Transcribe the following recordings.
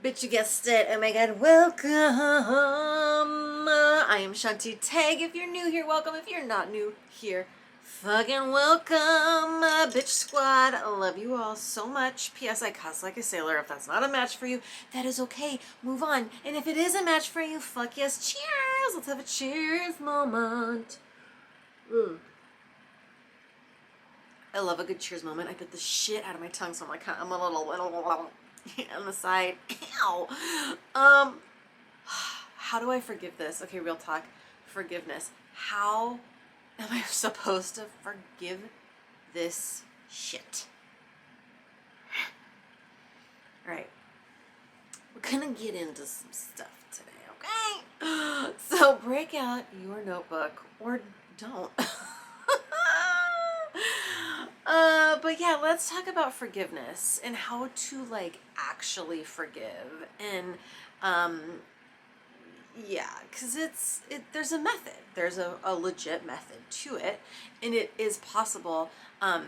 Bitch, you guessed it. Oh my god, welcome. I am Shanti Tag. If you're new here, welcome. If you're not new here, fucking welcome. Bitch squad. I love you all so much. P.S. I cuss like a sailor. If that's not a match for you, that is okay. Move on. And if it is a match for you, fuck yes. Cheers. Let's have a cheers moment. I love a good cheers moment. I bit the shit out of my tongue, so I'm a little on the side. Ow. How do I forgive this? Okay, real talk. Forgiveness. How am I supposed to forgive this shit? All right. We're gonna get into some stuff today, okay? So break out your notebook or don't. But yeah, let's talk about forgiveness and how to like actually forgive. And yeah, because there's a method. There's a legit method to it, and it is possible. And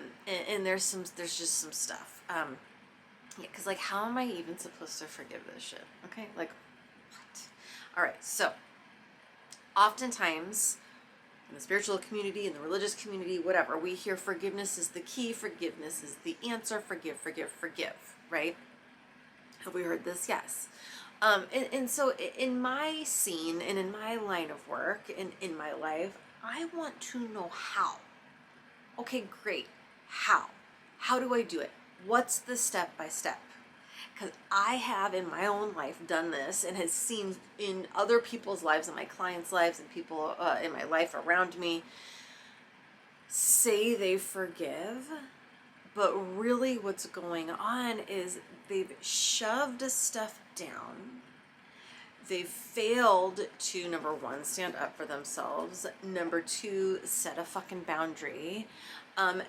there's just some stuff. Yeah, because like, how am I even supposed to forgive this shit? Okay, like, what? All right, so oftentimes in the spiritual community, in the religious community, whatever, we hear forgiveness is the key, forgiveness is the answer, forgive, forgive, forgive, right? Have we heard this? Yes. And so in my scene and in my line of work and in my life, I want to know how. Okay, great. How? How do I do it? What's the step by step? Because I have in my own life done this and has seen in other people's lives and my clients' lives and people in my life around me say they forgive, but really what's going on is they've shoved stuff down. They've failed to, number one, stand up for themselves. Number two, set a fucking boundary. And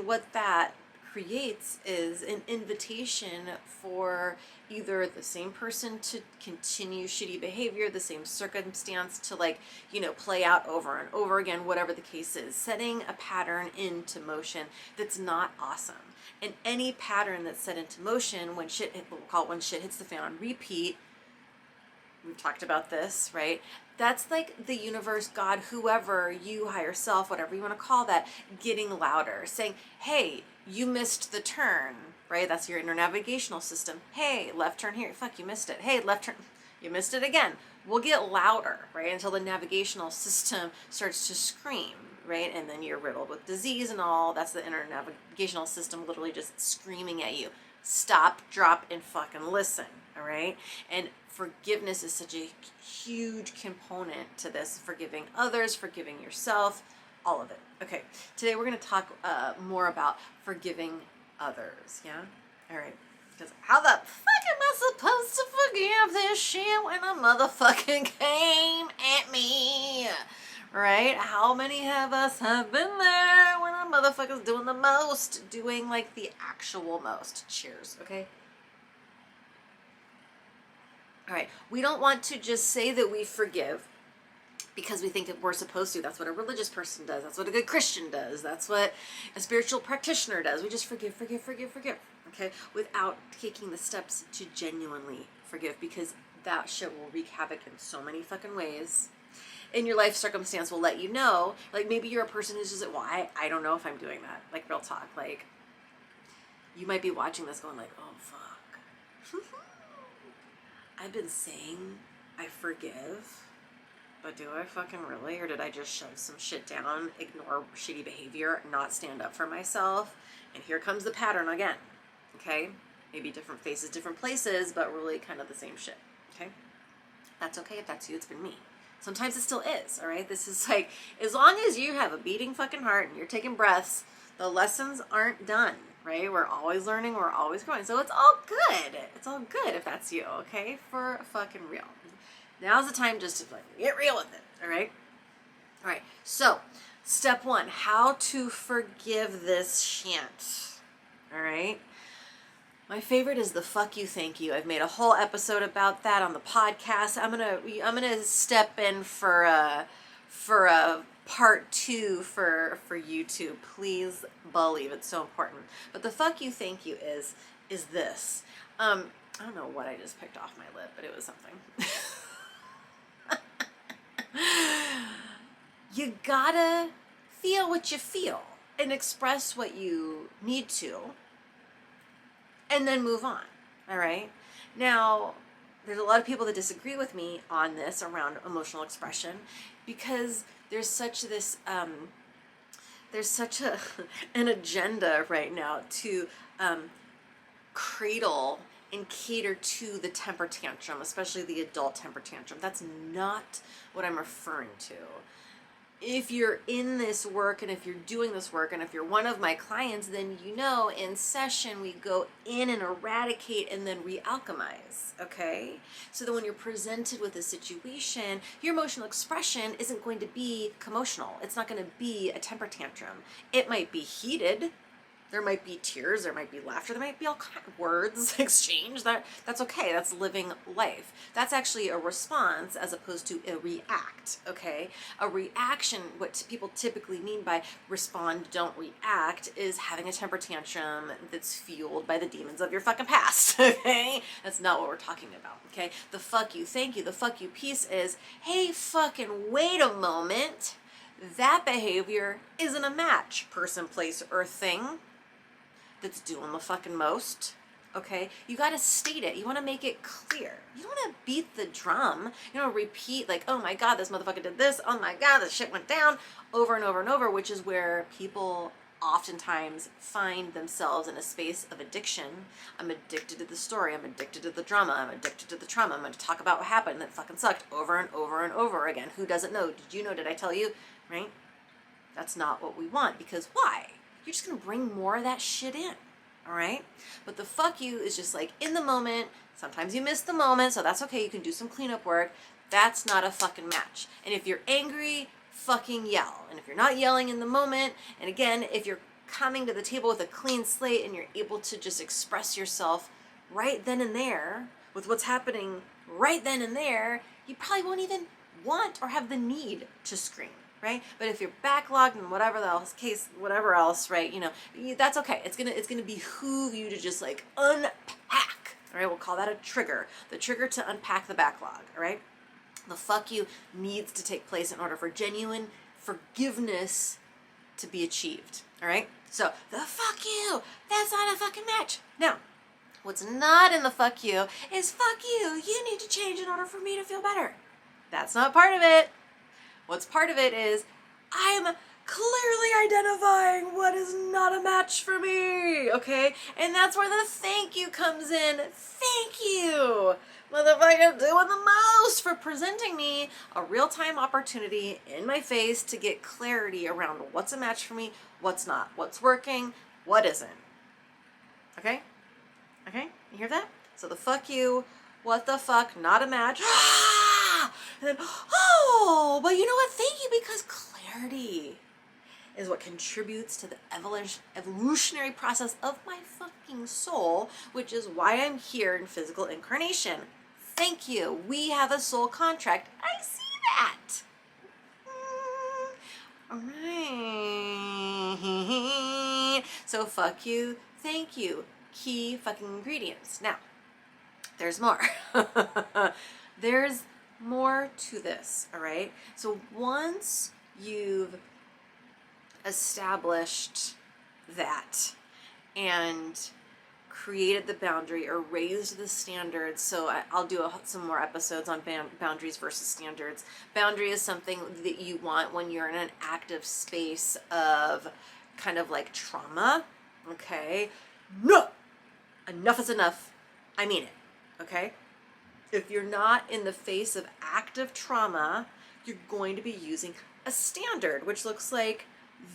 what that creates is an invitation for either the same person to continue shitty behavior, the same circumstance to like, play out over and over again, whatever the case is, setting a pattern into motion that's not awesome. And any pattern that's set into motion when we'll call it when shit hits the fan on repeat. We've talked about this, right? That's like the universe, God, whoever, you, higher self, whatever you want to call that, getting louder, saying, hey, you missed the turn, right? That's your inner navigational system. Hey, left turn here. Fuck, you missed it. Hey, left turn. You missed it again. We'll get louder, right? Until the navigational system starts to scream, right? And then you're riddled with disease and all. That's the inner navigational system literally just screaming at you. Stop, drop, and fucking listen, all right? And forgiveness is such a huge component to this. Forgiving others, forgiving yourself, all of it. Okay, today we're going to talk more about forgiving others, yeah? All right, because how the fuck am I supposed to forgive this shit when a motherfucking came at me? Right? How many of us have been there when a motherfucker's doing the most, doing like the actual most? Cheers, okay? All right, we don't want to just say that we forgive because we think that we're supposed to. That's what a religious person does. That's what a good Christian does. That's what a spiritual practitioner does. We just forgive, forgive, forgive, forgive, okay? Without taking the steps to genuinely forgive, because that shit will wreak havoc in so many fucking ways. In your life circumstance will let you know, like maybe you're a person who's just, well, I don't know if I'm doing that. Like real talk, like you might be watching this going like, oh fuck. I've been saying I forgive, but do I fucking really? Or did I just shove some shit down, ignore shitty behavior, not stand up for myself? And here comes the pattern again, okay? Maybe different faces, different places, but really kind of the same shit, okay? That's okay if that's you, it's been me. Sometimes it still is, all right? This is like, as long as you have a beating fucking heart and you're taking breaths, the lessons aren't done, right? We're always learning, we're always growing. So it's all good. It's all good if that's you, okay? For fucking real. Now's the time just to fucking get real with it, all right? All right, so step one, how to forgive this shit, all right? My favorite is the fuck you, thank you. I've made a whole episode about that on the podcast. I'm gonna step in for a part 2 for YouTube. Please believe it's so important. But the fuck you, thank you is this. I don't know what I just picked off my lip, but it was something. You gotta feel what you feel and express what you need to, and then move on. All right. Now, there's a lot of people that disagree with me on this around emotional expression, because there's such an agenda right now to cradle and cater to the temper tantrum, especially the adult temper tantrum. That's not what I'm referring to. If you're in this work, and if you're doing this work, and if you're one of my clients, then you know in session we go in and eradicate and then re-alchemize, okay? So that when you're presented with a situation, your emotional expression isn't going to be commotional. It's not going to be a temper tantrum. It might be heated. There might be tears, there might be laughter, there might be all kinds of words exchanged. That's okay. That's living life. That's actually a response as opposed to a react, okay? A reaction, what people typically mean by respond, don't react, is having a temper tantrum that's fueled by the demons of your fucking past, okay? That's not what we're talking about, okay? The fuck you, thank you, the fuck you piece is, hey, fucking wait a moment. That behavior isn't a match, person, place, or thing that's doing the fucking most, okay? You gotta state it. You wanna make it clear. You don't wanna beat the drum. You don't repeat like, oh my God, this motherfucker did this. Oh my God, this shit went down over and over and over, which is where people oftentimes find themselves in a space of addiction. I'm addicted to the story. I'm addicted to the drama. I'm addicted to the trauma. I'm going to talk about what happened that fucking sucked over and over and over again. Who doesn't know? Did you know? Did I tell you? Right? That's not what we want, because why? You're just going to bring more of that shit in. All right? But the fuck you is just like in the moment. Sometimes you miss the moment, so that's okay. You can do some cleanup work. That's not a fucking match. And if you're angry, fucking yell. And if you're not yelling in the moment, and again, if you're coming to the table with a clean slate and you're able to just express yourself right then and there with what's happening right then and there, you probably won't even want or have the need to scream. Right? But if you're backlogged and whatever else, right? You know, that's okay. It's gonna behoove you to just like unpack. All right, we'll call that a trigger. The trigger to unpack the backlog. All right. The fuck you needs to take place in order for genuine forgiveness to be achieved. All right. So the fuck you. That's not a fucking match. Now, what's not in the fuck you is fuck you. You need to change in order for me to feel better. That's not part of it. What's part of it is I'm clearly identifying what is not a match for me, okay? And that's where the thank you comes in. Thank you, motherfucker, doing the most for presenting me a real-time opportunity in my face to get clarity around what's a match for me, what's not, what's working, what isn't. Okay? Okay? You hear that? So the fuck you, what the fuck, not a match. And then, oh, but you know what? Thank you, because clarity is what contributes to the evolutionary process of my fucking soul, which is why I'm here in physical incarnation. Thank you. We have a soul contract. I see that. All right. So fuck you. Thank you. Key fucking ingredients. Now, there's more. There's more to this, all right? So once you've established that and created the boundary or raised the standards, so I'll do some more episodes on boundaries versus standards. Boundary is something that you want when you're in an active space of kind of like trauma, okay? No! Enough is enough. I mean it, okay? If you're not in the face of active trauma, you're going to be using a standard, which looks like,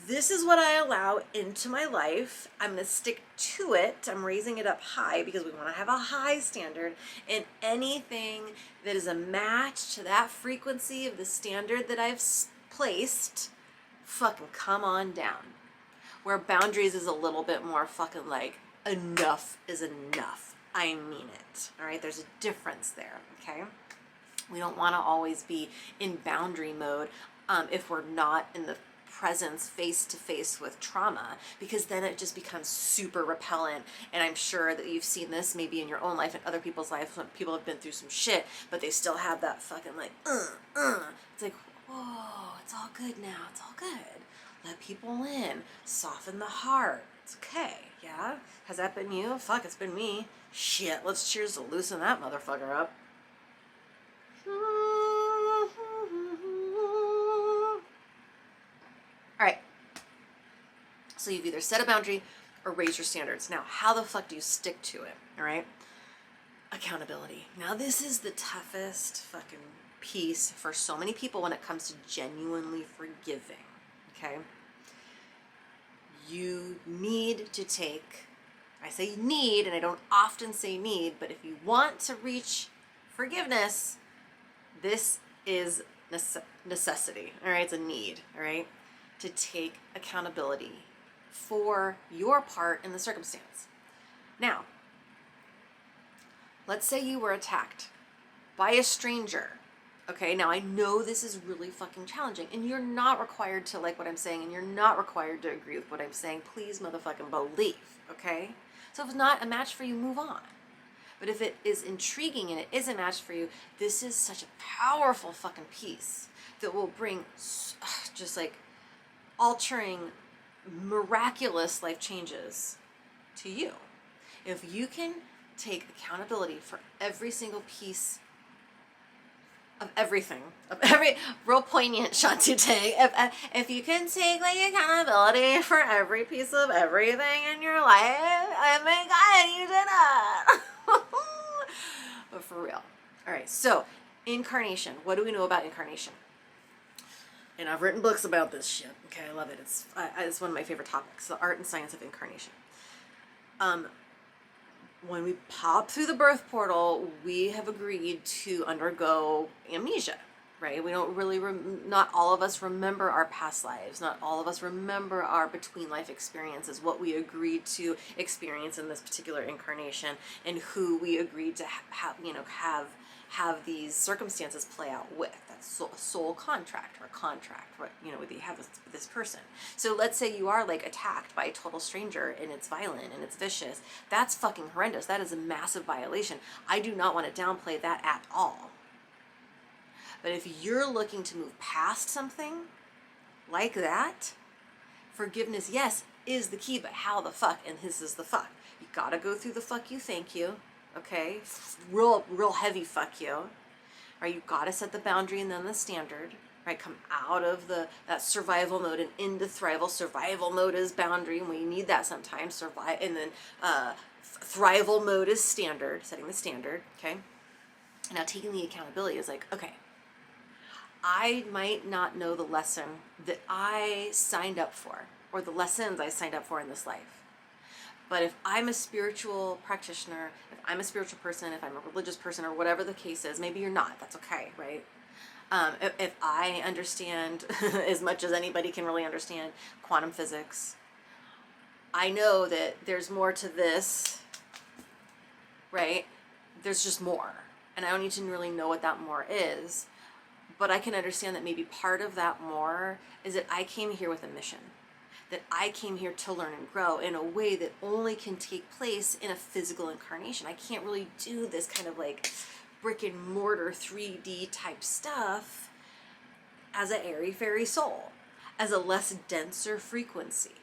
this is what I allow into my life. I'm going to stick to it. I'm raising it up high because we want to have a high standard. And anything that is a match to that frequency of the standard that I've placed, fucking come on down. Where boundaries is a little bit more fucking like, enough is enough. I mean it. All right. There's a difference there. Okay. We don't want to always be in boundary mode if we're not in the presence face to face with trauma, because then it just becomes super repellent. And I'm sure that you've seen this maybe in your own life and other people's lives when people have been through some shit, but they still have that fucking like, It's like, whoa, it's all good now. It's all good. Let people in. Soften the heart. It's okay. Yeah? Has that been you? Fuck, it's been me. Shit, let's cheers to loosen that motherfucker up. All right. So you've either set a boundary or raised your standards. Now, how the fuck do you stick to it? All right? Accountability. Now, this is the toughest fucking piece for so many people when it comes to genuinely forgiving. Okay? You need to take, I say need, and I don't often say need, but if you want to reach forgiveness, this is necessity. All right? It's a need. All right? To take accountability for your part in the circumstance. Now, let's say you were attacked by a stranger. Okay, now I know this is really fucking challenging, and you're not required to like what I'm saying, and you're not required to agree with what I'm saying. Please motherfucking believe, okay? So if it's not a match for you, move on. But if it is intriguing and it is a match for you, this is such a powerful fucking piece that will bring just like altering, miraculous life changes to you. If you can take accountability for every single piece of everything, of every real poignant Shantute, if you can take like accountability for every piece of everything in your life, oh my God, you did it. But for real. All right, so incarnation. What do we know about incarnation? And I've written books about this shit. Okay, I love it. It's one of my favorite topics, the art and science of incarnation. When we pop through the birth portal, we have agreed to undergo amnesia, right? We don't really, not all of us remember our past lives. Not all of us remember our between life experiences, what we agreed to experience in this particular incarnation, and who we agreed to have these circumstances play out with. That's soul contract or contract, what you have with this person. So let's say you are like attacked by a total stranger and it's violent and it's vicious. That's fucking horrendous. That is a massive violation. I do not want to downplay that at all. But if you're looking to move past something like that, forgiveness, yes, is the key, but how the fuck? And this is the fuck. You gotta go through the fuck you, thank you. Okay, real heavy fuck you. Right, you gotta set the boundary and then the standard. Right, come out of that survival mode and into thrival. Survival mode is boundary, and we need that sometimes. Survive, and then thrival mode is standard, setting the standard. Okay, now taking the accountability is like, okay, I might not know the lesson that I signed up for, or the lessons I signed up for in this life. But if I'm a spiritual practitioner, if I'm a spiritual person, if I'm a religious person, or whatever the case is, maybe you're not, that's okay, right? If I understand as much as anybody can really understand quantum physics, I know that there's more to this, right? There's just more. And I don't need to really know what that more is. But I can understand that maybe part of that more is that I came here with a mission. That I came here to learn and grow in a way that only can take place in a physical incarnation. I can't really do this kind of like brick and mortar 3D type stuff as an airy-fairy soul, as a less denser frequency.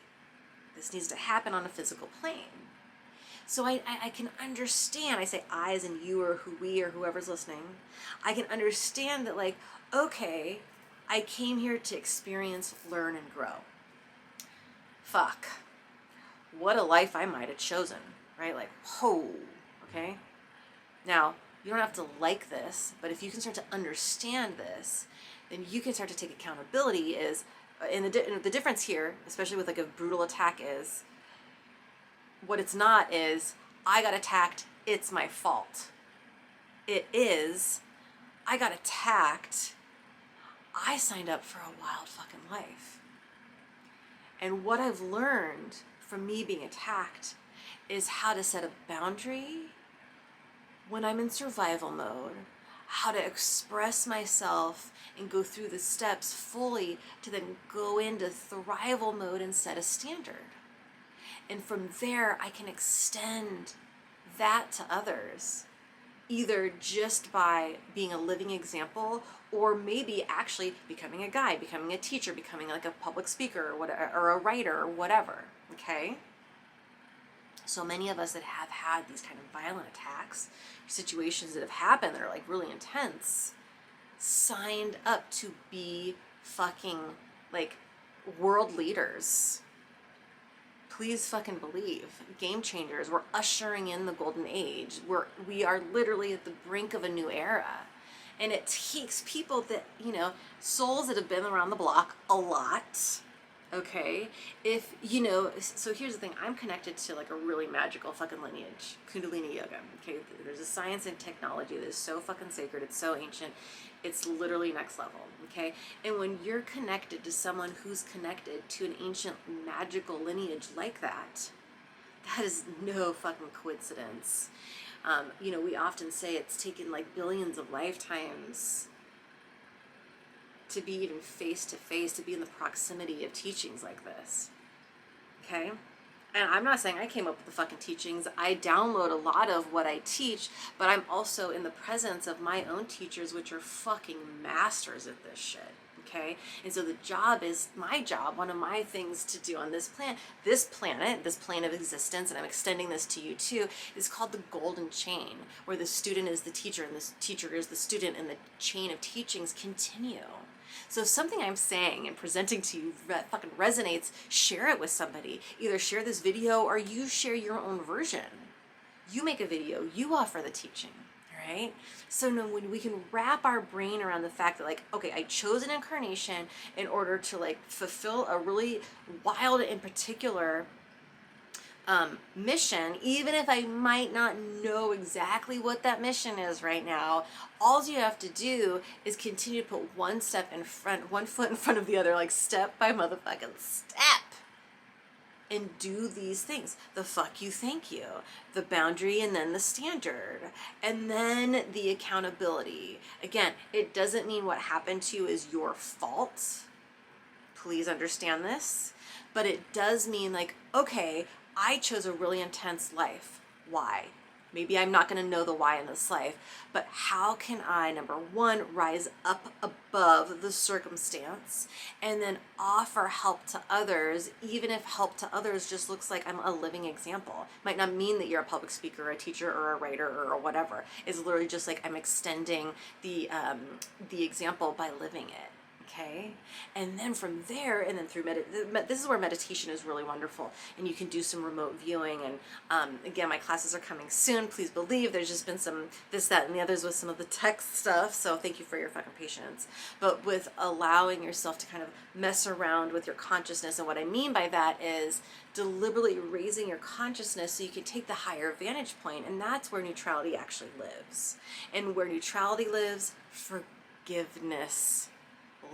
This needs to happen on a physical plane. So I can understand, I say I as in you or who we or whoever's listening, I can understand that like, okay, I came here to experience, learn, and grow. Fuck, what a life I might have chosen, right? Like, whoa, okay? Now, you don't have to like this, but if you can start to understand this, then you can start to take accountability is, and the difference here, especially with like a brutal attack is, what it's not is, I got attacked, it's my fault. It is, I got attacked, I signed up for a wild fucking life. And what I've learned from me being attacked is how to set a boundary when I'm in survival mode. how to express myself and go through the steps fully to then go into thrival mode and set a standard. And from there, I can extend that to others, either just by being a living example, or maybe actually becoming a guide, becoming a teacher, becoming like a public speaker or whatever, or a writer or whatever, okay? So many of us that have had these kind of violent attacks, situations that have happened that are like really intense, signed up to be fucking like world leaders. Please fucking believe. Game changers. We're ushering in the golden age. We are literally at the brink of a new era. And it takes people that, you know, souls that have been around the block a lot. Okay? If, you know, so here's the thing. I'm connected to like a really magical fucking lineage. Kundalini yoga. Okay? There's a science and technology that is so fucking sacred. It's so ancient. It's literally next level. Okay? And when you're connected to someone who's connected to an ancient magical lineage like that, that is no fucking coincidence. You know, we often say it's taken like billions of lifetimes to be even face to face, to be in the proximity of teachings like this. Okay? And I'm not saying I came up with the fucking teachings. I download a lot of what I teach, but I'm also in the presence of my own teachers, which are fucking masters at this shit. Okay? And so the job is, my job, one of my things to do on this planet, this plane of existence, and I'm extending this to you too, is called the golden chain, where the student is the teacher and the teacher is the student, and the chain of teachings continue. So if something I'm saying and presenting to you fucking resonates, share it with somebody. Either share this video or you share your own version. You make a video, you offer the teaching, right? So now when we can wrap our brain around the fact that like, okay, I chose an incarnation in order to like fulfill a really wild and particular mission, even if I might not know exactly what that mission is right now, all you have to do is continue to put one foot in front of the other, like step by motherfucking step, and do these things. The fuck you, thank you, the boundary, and then the standard, and then the accountability. Again, it doesn't mean what happened to you is your fault. Please understand this. But it does mean like, okay, I chose a really intense life. Why? Maybe I'm not going to know the why in this life, but how can I, number one, rise up above the circumstance and then offer help to others, even if help to others just looks like I'm a living example. Might not mean that you're a public speaker or a teacher or a writer or whatever. It's literally just like I'm extending the example by living it. Okay, and then from there, and then through this is where meditation is really wonderful, and you can do some remote viewing. And again, my classes are coming soon. Please believe. There's just been some this, that, and the others with some of the tech stuff. So thank you for your fucking patience. But with allowing yourself to kind of mess around with your consciousness, and what I mean by that is deliberately raising your consciousness so you can take the higher vantage point, and that's where neutrality actually lives. And where neutrality lives, forgiveness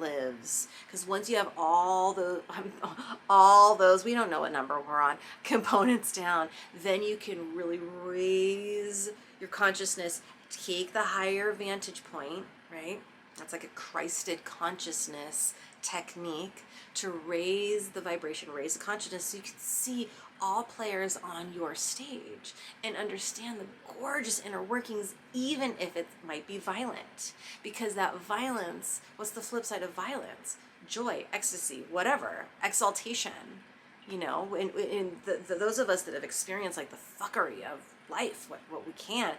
lives. Because once you have all those, we don't know what number we're on, components down, then you can really raise your consciousness, take the higher vantage point, right? That's like a Christed consciousness technique to raise the vibration, raise the consciousness, so you can see all players on your stage and understand the gorgeous inner workings, even if it might be violent. Because that violence, what's the flip side of violence? Joy, ecstasy, whatever, exaltation. You know, in those of us that have experienced like the fuckery of life, what we can,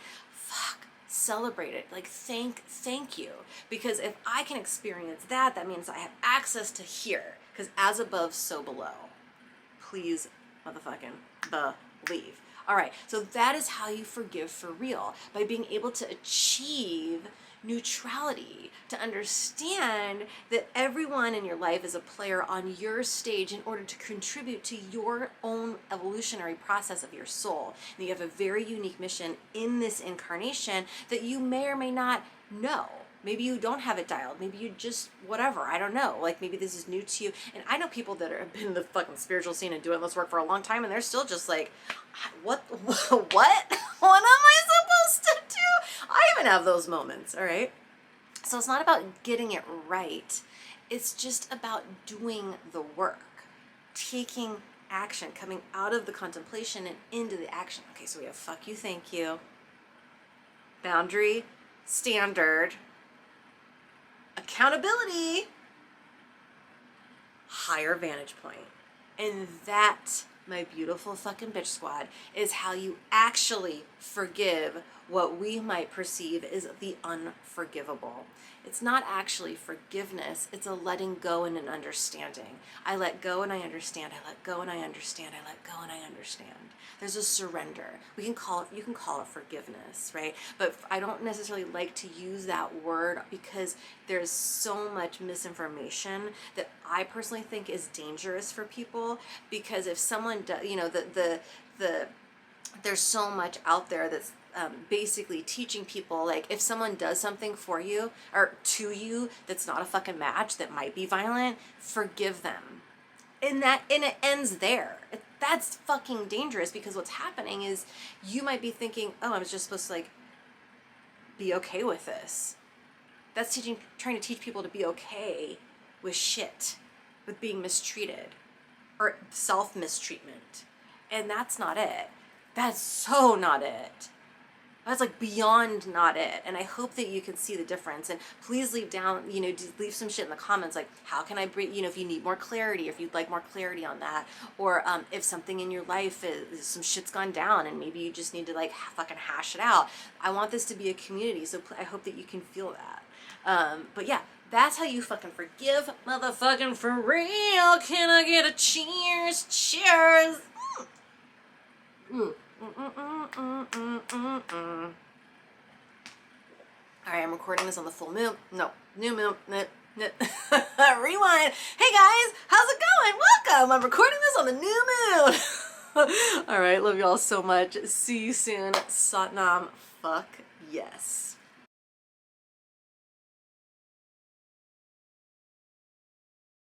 celebrate it. Like thank you. Because if I can experience that, that means I have access to here. Because as above, so below. Please motherfucking believe. All right, so that is how you forgive for real, by being able to achieve neutrality, to understand that everyone in your life is a player on your stage in order to contribute to your own evolutionary process of your soul. And you have a very unique mission in this incarnation that you may or may not know. Maybe you don't have it dialed. Maybe you just, whatever, I don't know. Like maybe this is new to you. And I know people that have been in the fucking spiritual scene and doing this work for a long time, and they're still just like, what? What am I supposed to do? I even have those moments, all right? So it's not about getting it right. It's just about doing the work, taking action, coming out of the contemplation and into the action. Okay, so we have fuck you, thank you, boundary, standard, accountability, higher vantage point. And that, my beautiful fucking bitch squad, is how you actually forgive what we might perceive as the unforgivable. It's not actually forgiveness, it's a letting go and an understanding. I let go and I understand, I let go and I understand, I let go and I understand. There's a surrender. You can call it forgiveness, right? But I don't necessarily like to use that word because there's so much misinformation that I personally think is dangerous for people, because if someone does, there's so much out there that's basically teaching people, like, if someone does something for you or to you that's not a fucking match, that might be violent, forgive them. And it ends there. That's fucking dangerous, because what's happening is you might be thinking, oh, I was just supposed to, like, be okay with this. That's trying to teach people to be okay with shit, with being mistreated or self-mistreatment. And that's not it. That's so not it. That's like beyond not it. And I hope that you can see the difference. And please leave some shit in the comments, like, how can I bring, if you need more clarity, or if you'd like more clarity on that, or if something in your life some shit's gone down and maybe you just need to, like, fucking hash it out. I want this to be a community, so I hope that you can feel that. But yeah, that's how you fucking forgive, motherfucking for real. Can I get a cheers? Cheers! Alright, I'm recording this on the full moon. No, new moon. Rewind. Hey guys, how's it going? Welcome. I'm recording this on the new moon. Alright, love y'all so much. See you soon. Satnam. Fuck yes.